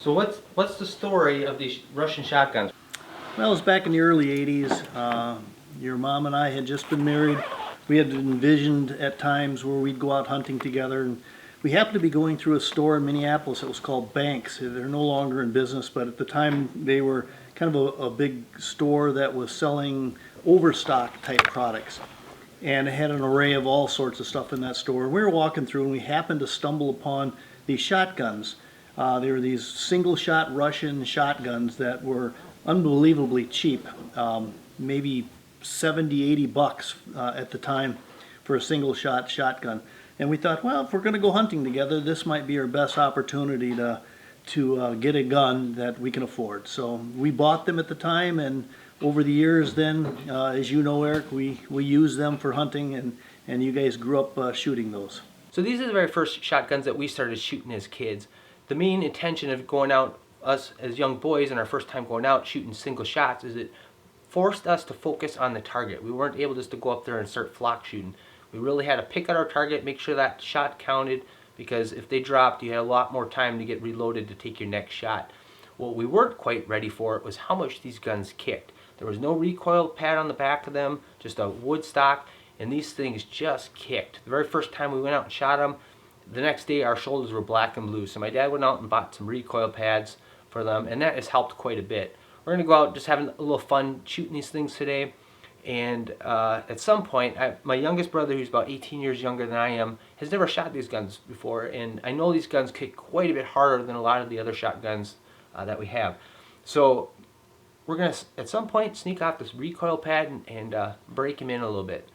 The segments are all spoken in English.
So what's the story of these Russian shotguns? Well, it was back in the early 80s. Your mom and I had just been married. We had envisioned at times where we'd go out hunting together, and we happened to be going through a store in Minneapolis that was called Banks. They're no longer in business, but at the time they were kind of a big store that was selling overstock type products. And it had an array of all sorts of stuff in that store. We were walking through and we happened to stumble upon these shotguns. They were these single shot Russian shotguns that were unbelievably cheap, maybe 70, 80 bucks at the time for a single shot shotgun. And we thought, well, if we're going to go hunting together, this might be our best opportunity to get a gun that we can afford. So we bought them at the time, and over the years then, as you know, Eric, we used them for hunting, and you guys grew up shooting those. So these are the very first shotguns that we started shooting as kids. The main intention of going out, us as young boys, and our first time going out shooting single shots, is it forced us to focus on the target. We weren't able just to go up there and start flock shooting. We really had to pick out our target, make sure that shot counted, because if they dropped, you had a lot more time to get reloaded to take your next shot. What we weren't quite ready for was how much these guns kicked. There was no recoil pad on the back of them, just a wood stock, and these things just kicked. The very first time we went out and shot them, the next day our shoulders were black and blue. So my dad went out and bought some recoil pads for them, and that has helped quite a bit. We're going to go out just having a little fun shooting these things today. And at some point, my youngest brother, who's about 18 years younger than I am, has never shot these guns before. And I know these guns kick quite a bit harder than a lot of the other shotguns that we have. So we're going to, at some point, sneak off this recoil pad and break him in a little bit.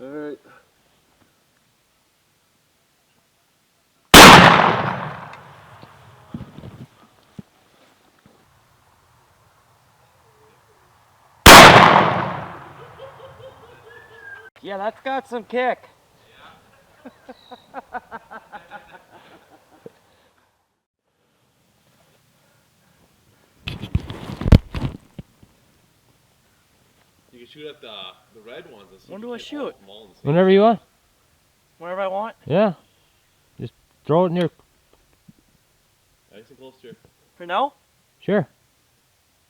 All right. Yeah, that's got some kick. Yeah. You can shoot at the red ones. And see When if do you I hit shoot? all of them all in the same Whenever you want. Whenever I want. Yeah. Just throw it in your... Nice and close to your... For now? Sure.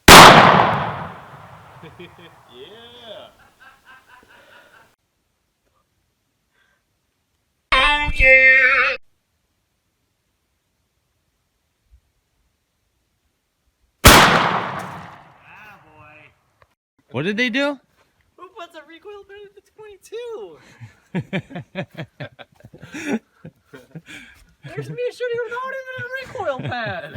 Yeah. Oh yeah! Ah boy. What did they do? Who puts a recoil pad at the 22? There's me shooting without even a recoil pad.